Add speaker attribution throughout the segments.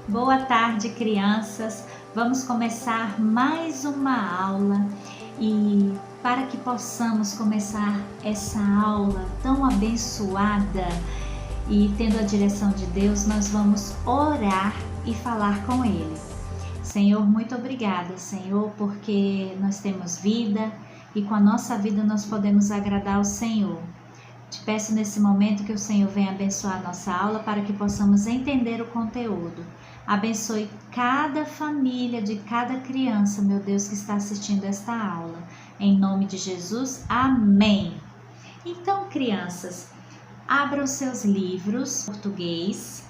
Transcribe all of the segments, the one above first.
Speaker 1: Boa tarde, crianças. Vamos começar mais uma aula e para que possamos começar essa aula tão abençoada e tendo a direção de Deus, nós vamos orar e falar com Ele. Senhor, muito obrigada, Senhor, porque nós temos vida e com a nossa vida nós podemos agradar ao Senhor. Te peço nesse momento que o Senhor venha abençoar a nossa aula para que possamos entender o conteúdo. Abençoe cada família de cada criança, meu Deus, que está assistindo esta aula. Em nome de Jesus, amém. Então, crianças, abram seus livros em português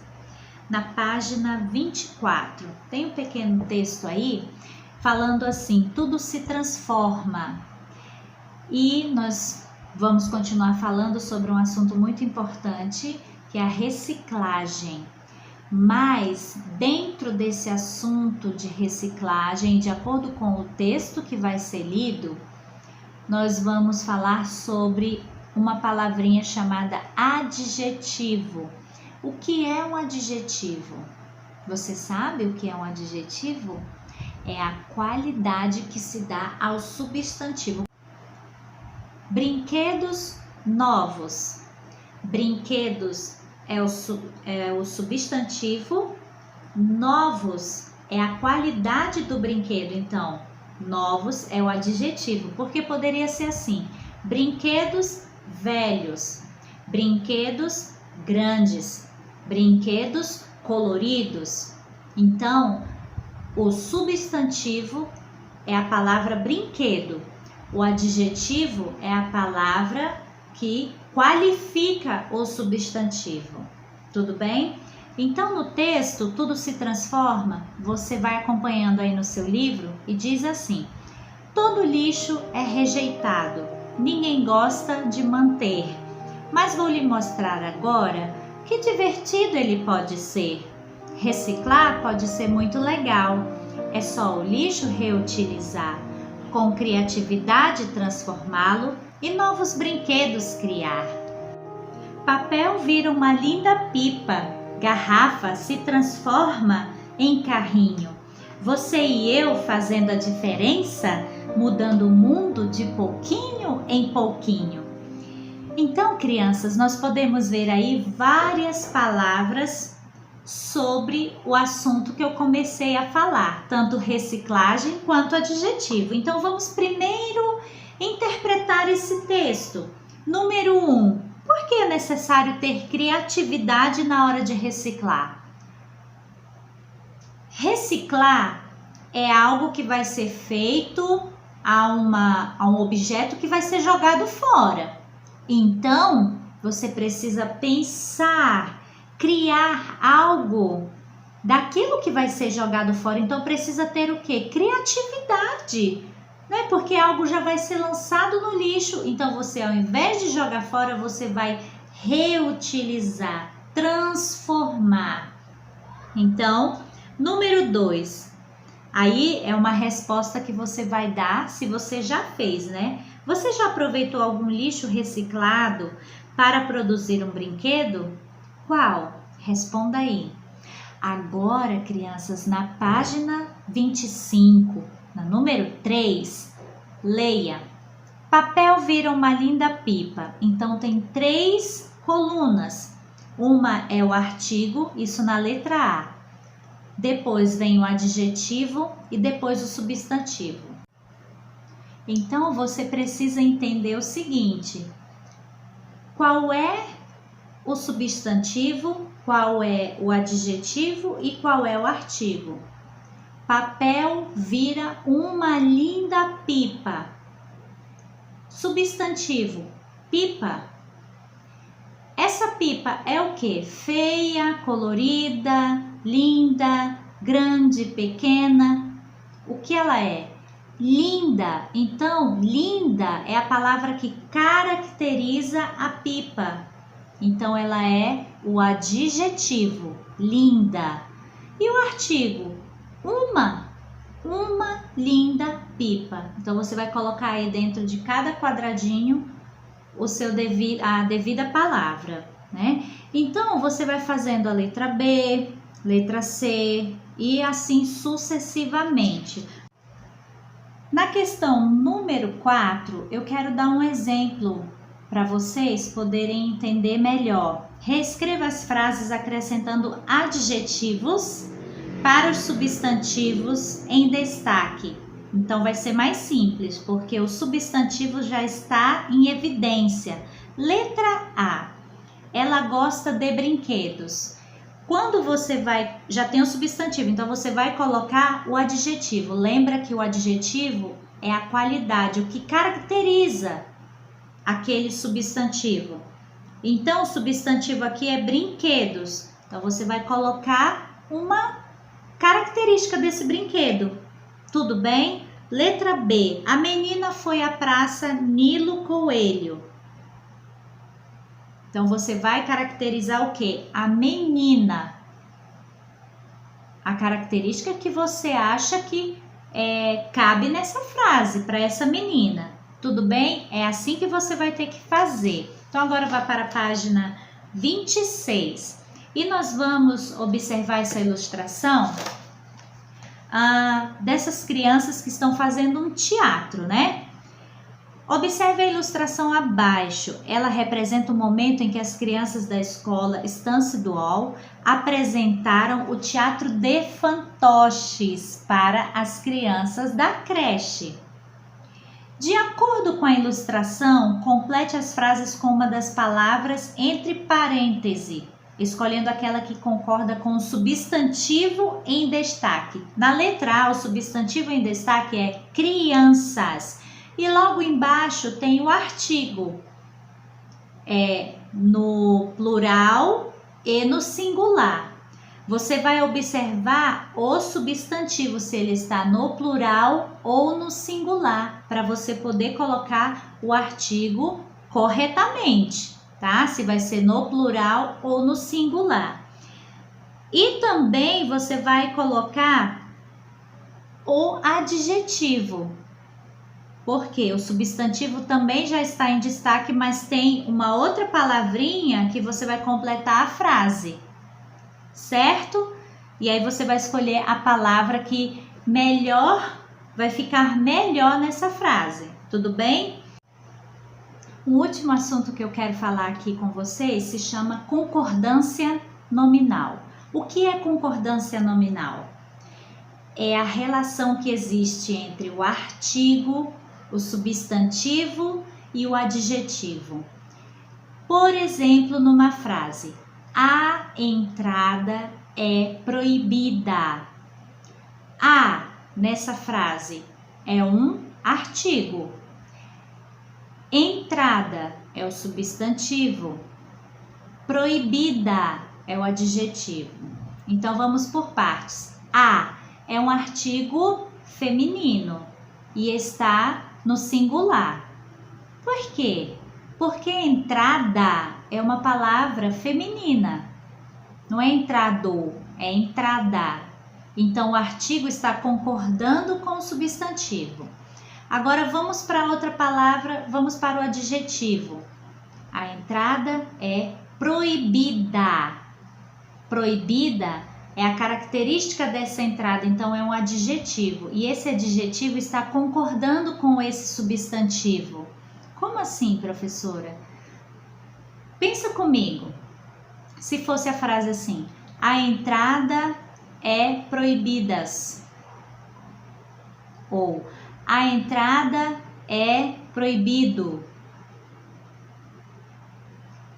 Speaker 1: na página 24. Tem um pequeno texto aí falando assim: tudo se transforma. E nós vamos continuar falando sobre um assunto muito importante, que é a reciclagem. Mas dentro desse assunto de reciclagem, de acordo com o texto que vai ser lido, nós vamos falar sobre uma palavrinha chamada adjetivo. O que é um adjetivo? Você sabe o que é um adjetivo? É a qualidade que se dá ao substantivo. Brinquedos novos. Brinquedos é o substantivo, novos é a qualidade do brinquedo. Então, novos é o adjetivo, porque poderia ser assim: brinquedos velhos, brinquedos grandes, brinquedos coloridos. Então, o substantivo é a palavra brinquedo, o adjetivo é a palavra que qualifica o substantivo. Tudo bem? Então, no texto, tudo se transforma. Você vai acompanhando aí no seu livro e diz assim: todo lixo é rejeitado, ninguém gosta de manter. Mas vou lhe mostrar agora que divertido ele pode ser. Reciclar pode ser muito legal. É só o lixo reutilizar, com criatividade transformá-lo e novos brinquedos criar. Papel vira uma linda pipa, garrafa se transforma em carrinho. Você e eu fazendo a diferença, mudando o mundo de pouquinho em pouquinho. Então, crianças, nós podemos ver aí várias palavras sobre o assunto que eu comecei a falar, tanto reciclagem quanto adjetivo. Então, vamos primeiro interpretar esse texto. Número 1. Por que é necessário ter criatividade na hora de reciclar? Reciclar é algo que vai ser feito a um objeto que vai ser jogado fora. Então, você precisa pensar, criar algo daquilo que vai ser jogado fora. Então, precisa ter o quê? Criatividade. Né? Porque algo já vai ser lançado no lixo, então você, ao invés de jogar fora, você vai reutilizar, transformar. Então, número 2, aí é uma resposta que você vai dar se você já fez, né? Você já aproveitou algum lixo reciclado para produzir um brinquedo? Qual? Responda aí. Agora, crianças, na página 25, na número 3, leia. Papel vira uma linda pipa. Então, tem 3 colunas. Uma é o artigo, isso na letra A. Depois vem o adjetivo e depois o substantivo. Então, você precisa entender o seguinte: qual é o substantivo, qual é o adjetivo e qual é o artigo. Papel vira uma linda pipa. Substantivo, pipa. Essa pipa é o que? Feia, colorida, linda, grande, pequena. O que ela é? Linda. Então, linda é a palavra que caracteriza a pipa. Então, ela é o adjetivo, linda. E o artigo? Uma linda pipa. Então, você vai colocar aí dentro de cada quadradinho a devida palavra, né? Então, você vai fazendo a letra B, letra C e assim sucessivamente. Na questão número 4, eu quero dar um exemplo para vocês poderem entender melhor. Reescreva as frases acrescentando adjetivos para os substantivos em destaque. Então vai ser mais simples, porque o substantivo já está em evidência. Letra A. Ela gosta de brinquedos. Quando você vai, já tem o substantivo, então você vai colocar o adjetivo. Lembra que o adjetivo é a qualidade, o que caracteriza aquele substantivo. Então o substantivo aqui é brinquedos. Então você vai colocar uma característica desse brinquedo. Tudo bem? Letra B. A menina foi à praça Nilo Coelho. Então, você vai caracterizar o quê? A menina. A característica que você acha que cabe nessa frase, para essa menina. Tudo bem? É assim que você vai ter que fazer. Então, agora vá para a página 26. E nós vamos observar essa ilustração dessas crianças que estão fazendo um teatro, né? Observe a ilustração abaixo. Ela representa o momento em que as crianças da escola Estância Dual apresentaram o teatro de fantoches para as crianças da creche. De acordo com a ilustração, complete as frases com uma das palavras entre parênteses, escolhendo aquela que concorda com o substantivo em destaque. Na letra A, o substantivo em destaque é crianças. E logo embaixo tem o artigo, no plural e no singular. Você vai observar o substantivo, se ele está no plural ou no singular, para você poder colocar o artigo corretamente, tá? Se vai ser no plural ou no singular. E também você vai colocar o adjetivo. Porque o substantivo também já está em destaque, mas tem uma outra palavrinha que você vai completar a frase, certo? E aí você vai escolher a palavra que vai ficar melhor nessa frase, tudo bem? O último assunto que eu quero falar aqui com vocês se chama concordância nominal. O que é concordância nominal? É a relação que existe entre o artigo, o substantivo e o adjetivo. Por exemplo, numa frase, a entrada é proibida. A, nessa frase, é um artigo. Entrada é o substantivo. Proibida é o adjetivo. Então, vamos por partes. A é um artigo feminino e está no singular. Por quê? Porque entrada é uma palavra feminina. Não é entrado, é entrada. Então, o artigo está concordando com o substantivo. Agora, vamos para outra palavra, vamos para o adjetivo. A entrada é proibida. Proibida é a característica dessa entrada, então é um adjetivo. E esse adjetivo está concordando com esse substantivo. Como assim, professora? Pensa comigo. Se fosse a frase assim, a entrada é proibidas. Ou a entrada é proibido.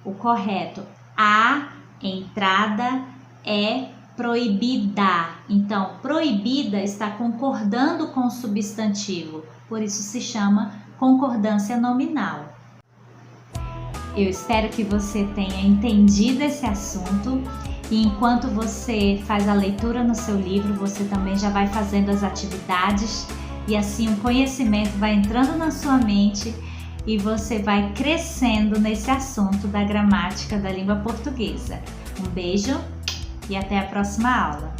Speaker 1: O correto, a entrada é proibida. Então, proibida está concordando com o substantivo, por isso se chama concordância nominal. Eu espero que você tenha entendido esse assunto e enquanto você faz a leitura no seu livro, você também já vai fazendo as atividades e assim o conhecimento vai entrando na sua mente e você vai crescendo nesse assunto da gramática da língua portuguesa. Um beijo e até a próxima aula.